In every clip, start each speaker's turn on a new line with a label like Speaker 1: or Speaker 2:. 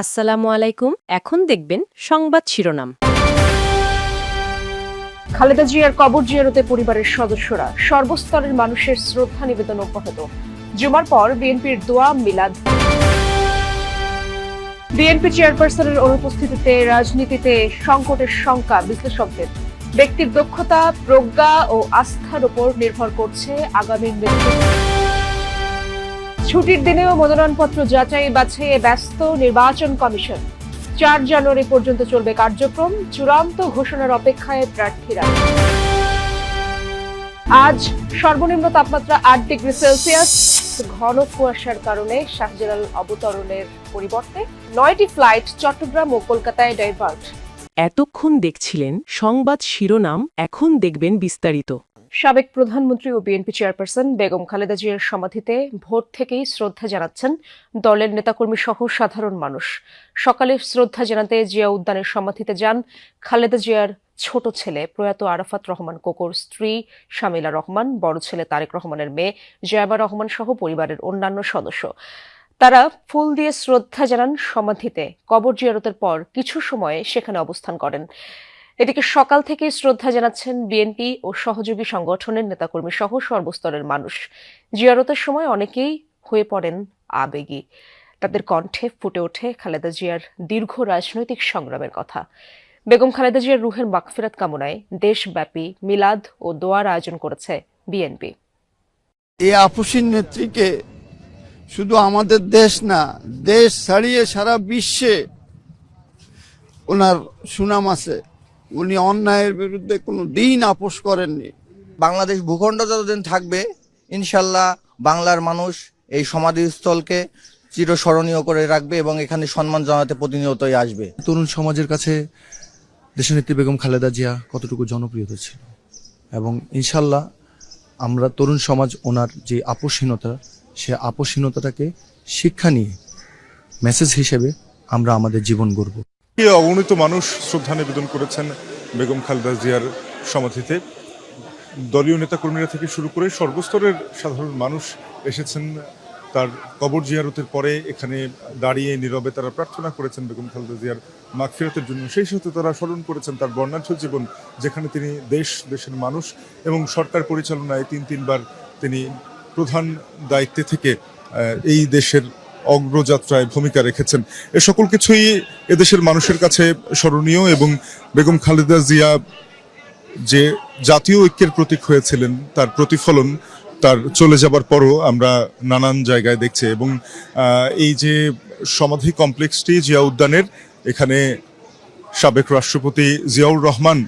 Speaker 1: আসসালামু আলাইকুম। এখন দেখবেন সংবাদ শিরোনাম।
Speaker 2: খালেদা জিয়ার কবর জিয়ারতে পরিবারের সদস্যরা, সর্বস্তরের মানুষের শ্রদ্ধা নিবেদন অব্যাহত। জুমার পর বিএনপির দোয়া মিলাদ। বিএনপি চেয়ারপারসনের অনুপস্থিতিতে রাজনীতিতে সংকটের শঙ্কা বিশ্লেষকদের। ব্যক্তির দক্ষতা, প্রজ্ঞা ও আস্থার উপর নির্ভর করছে আগামীর নেতৃত্ব। ছুটির দিনেও মনোনয়নপত্র যাচাই বাছাইয়ে ব্যস্ত নির্বাচন কমিশন। 4 জানুয়ারি পর্যন্ত চলবে কার্যক্রম, চূড়ান্ত ঘোষণার অপেক্ষায় প্রার্থীরা। আজ সর্বনিম্ন তাপমাত্রা 8 ডিগ্রি সেলসিয়াস। ঘন কুয়াশার কারণে শাহজালাল অবতরণের পরিবর্তে 9টি ফ্লাইট চট্টগ্রাম ও কলকাতায় ডাইভার্ট।
Speaker 1: এতক্ষণ দেখছিলেন সংবাদ শিরোনাম, এখন দেখবেন বিস্তারিত।
Speaker 2: সাবেক প্রধানমন্ত্রী ও বিএনপি চেয়ারপারসন বেগম খালেদা জিয়ার সমাধিতে ভোর থেকেই শ্রদ্ধা জানাচ্ছেন দলের নেতাকর্মী সহ সাধারণ মানুষ। সকালে শ্রদ্ধা জানাতে জিয়া উদ্যানের সমাধিতে যান খালেদা জিয়ার ছোট ছেলে প্রয়াত আরাফাত রহমান কোকোর স্ত্রী শামিলা রহমান, বড় ছেলে তারেক রহমানের মেয়ে জয়াবা রহমান সহ পরিবারের অন্যান্য সদস্য। তারা ফুল দিয়ে শ্রদ্ধা জানান সমাধিতে। কবর জিয়ারতের পর কিছু সময় সেখানে অবস্থান করেন। এদিকে সকাল থেকে শ্রদ্ধা জানাচ্ছেন বিএনপি ও সহযোগী সংগঠনের নেতাকর্মী সহ সর্বস্তরের মানুষ। জিয়ারতের সময় অনেকেই হয়ে পড়েন আবেগী। তাদের কণ্ঠে ফুটে ওঠে খালেদা জিয়ার দীর্ঘ রাজনৈতিক সংগ্রামের কথা। বেগম খালেদা জিয়ার রুহের মাগফিরাত কামনায় দেশব্যাপী মিলাদ ও দোয়ার আয়োজন করেছে বিএনপি।
Speaker 3: এই আপসীন নেত্রীকে শুধু আমাদের দেশ না, দেশ ছাড়িয়ে সারা বিশ্বে ওনার সুনাম আছে। উনি অন্যায়ের বিরুদ্ধে কোনো দিন আপোষ করেননি।
Speaker 4: বাংলাদেশ ভূখণ্ড যতদিন থাকবে, ইনশাল্লাহ বাংলার মানুষ এই সমাধিস্থলকে চিরস্মরণীয় করে রাখবে এবং এখানে সম্মান জানাতে প্রতিনিয়তই আসবে।
Speaker 5: তরুণ সমাজের কাছে দেশনেত্রী বেগম খালেদা জিয়া কতটুকু জনপ্রিয়তা ছিল, এবং ইনশাল্লাহ আমরা তরুণ সমাজ ওনার যে আপোষহীনতা, সে আপোষহীনতাটাকে শিক্ষা নিয়ে মেসেজ হিসেবে আমরা আমাদের জীবন গড়ব।
Speaker 6: অগণিত মানুষ শ্রদ্ধা নিবেদন করেছেন বেগম খালেদা জিয়ার সমাধিতে। দলীয় নেতাকর্মীরা থেকে শুরু করে সর্বস্তরের সাধারণ মানুষ এসেছেন তার কবর জিয়ারতের পরে। এখানে দাঁড়িয়ে নীরবে তারা প্রার্থনা করেছেন বেগম খালেদা জিয়ার মাগফিরাতের জন্য। সেই সাথে তারা স্মরণ করেছেন তার বর্ণাঢ্য জীবন, যেখানে তিনি দেশের মানুষ এবং সরকার পরিচালনায় তিনবার তিনি প্রধান দায়িত্বে থেকে এই দেশের অগ্রযাত্রায় ভূমিকা রেখেছেন। এ সকল কিছুই এদেশের মানুষের কাছে স্মরণীয়, এবং বেগম খালেদা জিয়া যে জাতীয় ঐক্যের প্রতীক হয়েছিলেন তার প্রতিফলন তার চলে যাবার পরও আমরা নানান জায়গায় দেখছি। এবং এই যে সমাধি কমপ্লেক্সটি জিয়া উদ্যানের, এখানে সাবেক রাষ্ট্রপতি জিয়াউর রহমান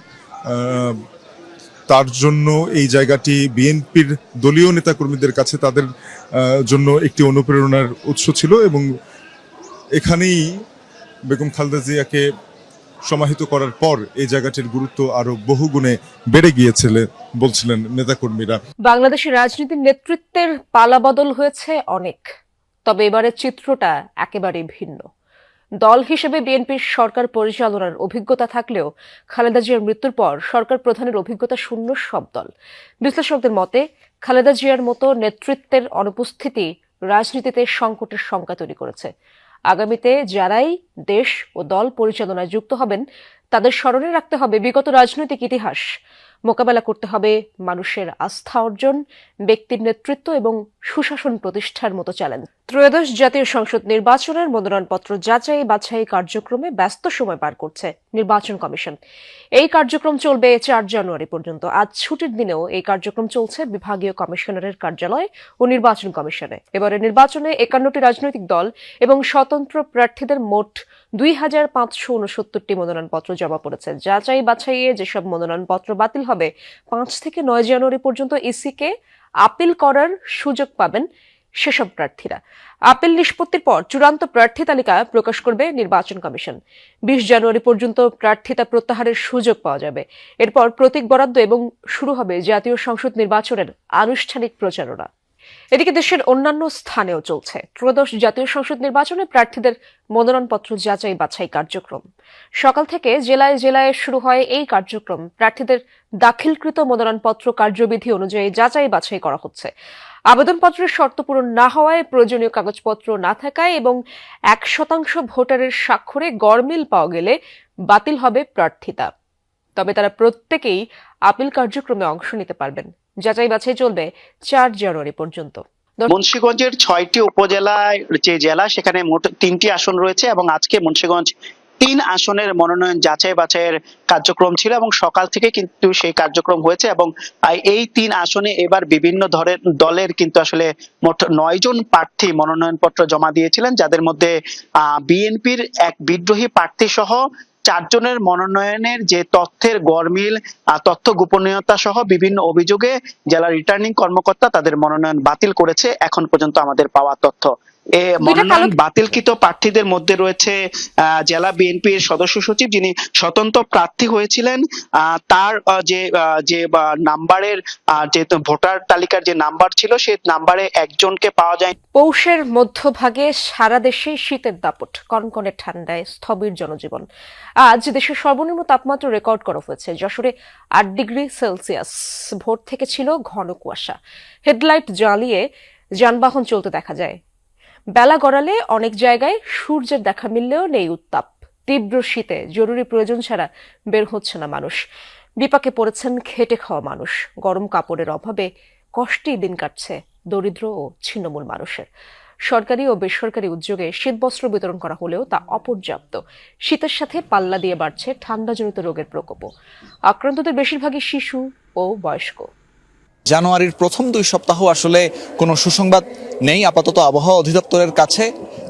Speaker 6: তার জন্য এই জায়গাটি বিএনপির দলীয় নেতাকর্মীদের কাছে তাদের জন্য একটি অনুপ্রেরণার উৎস ছিল, এবং এখানেই বেগম খালেদা জিয়াকে সমাহিত করার পর এই জায়গাটির গুরুত্ব আরো বহুগুণে বেড়ে গিয়েছিল বলছিলেন নেতাকর্মীরা।
Speaker 2: বাংলাদেশের রাজনীতির নেতৃত্বের পালাবদল হয়েছে অনেক, তবে এবারের চিত্রটা একেবারেই ভিন্ন। দল হিসেবে বিএনপির সরকার পরিচালনার অভিজ্ঞতা থাকলেও খালেদা জিয়ার মৃত্যুর পর সরকার প্রধানের অভিজ্ঞতা শূন্য সব দল। বিশ্লেষকদের মতে খালেদা জিয়ার মতো নেতৃত্বের অনুপস্থিতি রাজনীতিতে সংকটের শঙ্কা তৈরি করেছে। আগামীতে যারাই দেশ ও দল পরিচালনায় যুক্ত হবেন তাদের স্মরণে রাখতে হবে বিগত রাজনৈতিক ইতিহাস, মোকাবেলা করতে হবে মানুষের আস্থা অর্জন, ব্যক্তির নেতৃত্ব এবং সুশাসন প্রতিষ্ঠার মতো চ্যালেঞ্জ। ত্রয়োদশ জাতীয় সংসদ নির্বাচনের মনোনয়নপত্র যাচাই বাছাই কার্যক্রমে ব্যস্ত সময় পার করছে নির্বাচন কমিশন। এই কার্যক্রম চলবে 4 জানুয়ারি পর্যন্ত। আজ ছুটির দিনেও এই কার্যক্রম চলছে বিভাগীয় কমিশনারের কার্যালয় ও নির্বাচন কমিশনে। এবারে নির্বাচনে 51টি রাজনৈতিক দল এবং স্বতন্ত্র প্রার্থীদের মোট 2569টি মনোনয়নপত্র জমা পড়েছে। যাচাই বাছাইয়ে যেসব মনোনয়নপত্র বাতিল হবে 5 থেকে 9 জানুয়ারি পর্যন্ত ইসিকে আপিল করার সুযোগ পাবেন সেসব প্রার্থীরা। আপিল নিষ্পত্তির পর চূড়ান্ত প্রার্থী তালিকা প্রকাশ করবে নির্বাচন কমিশন। 20 জানুয়ারি পর্যন্ত প্রার্থিতা প্রত্যাহারের সুযোগ পাওয়া যাবে। এরপর প্রতীক বরাদ্দ এবং শুরু হবে জাতীয় সংসদ নির্বাচনের আনুষ্ঠানিক প্রচারণা। এদিকে দেশের অন্যান্য স্থানেও চলছে ত্রয়োদশ জাতীয় সংসদ নির্বাচনে প্রার্থীদের মনোনয়নপত্র যাচাই বাছাই কার্যক্রম। সকাল থেকে জেলায় জেলায় শুরু হয় এই কার্যক্রম। প্রার্থীদের দাখিলকৃত মনোনয়নপত্র কার্যবিধি অনুযায়ী যাচাই বাছাই করা হচ্ছে। আবেদনপত্রের শর্ত পূরণ না হওয়ায়, প্রয়োজনীয় কাগজপত্র না থাকায় এবং 1% ভোটারের স্বাক্ষরে গড়মিল পাওয়া গেলে বাতিল হবে প্রার্থিতা। তবে তারা প্রত্যেকেই আপিল কার্যক্রমে অংশ নিতে পারবেন। যাচাই বাছাই চলবে 4 জানুয়ারি পর্যন্ত।
Speaker 7: মুন্সিগঞ্জের 6টি উপজেলায় যে জেলা, সেখানে মোট 3টি আসন রয়েছে এবং আজকে মুন্সিগঞ্জ 3 আসনের মনোনয়ন যাচাই বাছাইয়ের কার্যক্রম ছিল এবং সকাল থেকে কিন্তু সেই কার্যক্রম হয়েছে এবং এই 3 আসনে এবার বিভিন্ন দলের কিন্তু আসলে মোট 9 জন প্রার্থী মনোনয়নপত্র জমা দিয়েছিলেন, যাদের মধ্যে বিএনপির এক বিদ্রোহী প্রার্থী সহ 4 জনের মনোনয়নের যে তথ্যের গড়মিল, তথ্য গোপনীয়তা সহ বিভিন্ন অভিযোগে জেলা রিটার্নিং কর্মকর্তা তাদের মনোনয়ন বাতিল করেছে এখন পর্যন্ত আমাদের পাওয়া তথ্য। মনোনয়ন বাতিলকৃত প্রার্থীদের মধ্যে রয়েছে জেলা বিএনপির সদস্য সচিব, যিনি স্বতন্ত্র প্রার্থী হয়েছিলেন। তার যে নাম্বারের যে ভোটার তালিকার যে নাম্বার ছিল, সেই নাম্বারে একজনকে পাওয়া যায়।
Speaker 2: পৌষের মধ্যভাগে সারা দেশে শীতের দাপট, কনকনে ঠান্ডায় স্থবির জনজীবন। আজ দেশের সর্বনিম্ন তাপমাত্রা রেকর্ড করা হয়েছে যশোরে 8 ডিগ্রি সেলসিয়াস। ভোর থেকে ছিল ঘন কুয়াশা, হেডলাইট জ্বালিয়ে যানবাহন চলতে দেখা যায়। বেলা গড়ালে অনেক জায়গায় সূর্যের দেখা মিললেও নেই উত্তাপ। তীব্র শীতে জরুরি প্রয়োজন ছাড়া বের হচ্ছে না মানুষ। বিপাকে পড়েছেন খেটে খাওয়া মানুষ। গরম কাপড়ের অভাবে কষ্টেই দিন কাটছে দরিদ্র ও ছিন্নমূল মানুষের। সরকারি ও বেসরকারি উদ্যোগে শীতবস্ত্র বিতরণ করা হলেও তা অপর্যাপ্ত। শীতের সাথে পাল্লা দিয়ে বাড়ছে ঠান্ডাজনিত রোগের প্রকোপও। আক্রান্তদের বেশিরভাগই শিশু ও বয়স্ক।
Speaker 8: জানুয়ারির প্রথম 2 সপ্তাহ আসলে কোনো সুসংবাদ নেই আপাতত আবহাওয়া অধিদপ্তরের কাছে,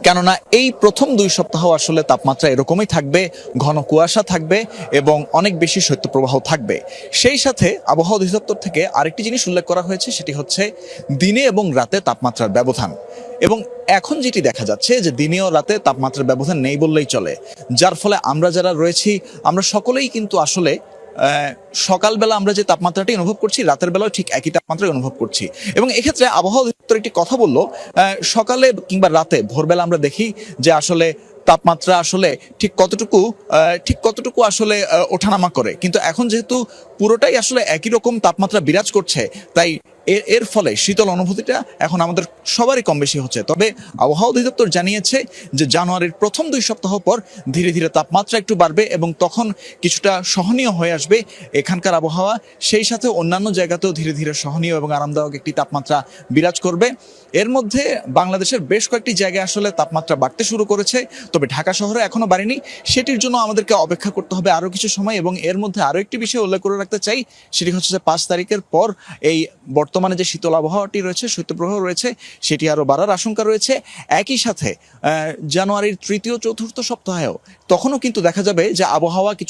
Speaker 8: কেননা এই প্রথম 2 সপ্তাহ আসলে তাপমাত্রা এরকমই থাকবে, ঘন কুয়াশা থাকবে এবং অনেক বেশি শৈত্যপ্রবাহ থাকবে। সেই সাথে আবহাওয়া অধিদপ্তর থেকে আরেকটি জিনিস উল্লেখ করা হয়েছে, সেটি হচ্ছে দিনে এবং রাতে তাপমাত্রার ব্যবধান। এবং এখন যেটি দেখা যাচ্ছে যে দিনে ও রাতে তাপমাত্রার ব্যবধান নেই বললেই চলে, যার ফলে আমরা যারা রয়েছি আমরা সকলেই কিন্তু আসলে সকালবেলা আমরা যে তাপমাত্রাটি অনুভব করছি, রাতের বেলাও ঠিক একই তাপমাত্রায় অনুভব করছি। এবং এক্ষেত্রে আবহাওয়া অধিদপ্তর একটি কথা বললো, সকালে কিংবা রাতে ভোরবেলা আমরা দেখি যে আসলে তাপমাত্রা আসলে ঠিক কতটুকু আসলে ওঠানামা করে, কিন্তু এখন যেহেতু পুরোটাই আসলে একই রকম তাপমাত্রা বিরাজ করছে, তাই এর ফলে শীতল অনুভূতিটা এখন আমাদের সবারই কম বেশি হচ্ছে। তবে আবহাওয়া অধিদপ্তর জানিয়েছে যে জানুয়ারির প্রথম 2 সপ্তাহ পর ধীরে ধীরে তাপমাত্রা একটু বাড়বে এবং তখন কিছুটা সহনীয় হয়ে আসবে এখানকার আবহাওয়া। সেই সাথে অন্যান্য জায়গাতেও ধীরে ধীরে সহনীয় এবং আরামদায়ক একটি তাপমাত্রা বিরাজ করবে। এর মধ্যে বাংলাদেশের বেশ কয়েকটি জায়গায় আসলে তাপমাত্রা বাড়তে শুরু করেছে, তবে ঢাকা শহরে এখনো বাড়েনি। সেটির জন্য আমাদেরকে অপেক্ষা করতে হবে আরো কিছু সময়। এবং এর মধ্যে আরো একটি বিষয় উল্লেখ করে রাখতে চাই, সেটি হচ্ছে যে 5 তারিখের পর এই বর্তমানে যে শীতল আবহাওয়াটি রয়েছে, শৈত্যপ্রবাহ রয়েছে, সেটি আরো বাড়ার আশঙ্কা রয়েছে। একই সাথে জানুয়ারির 3য় 4র্থ সপ্তাহেও তখনও কিন্তু দেখা যাবে যে আবহাওয়া কিছু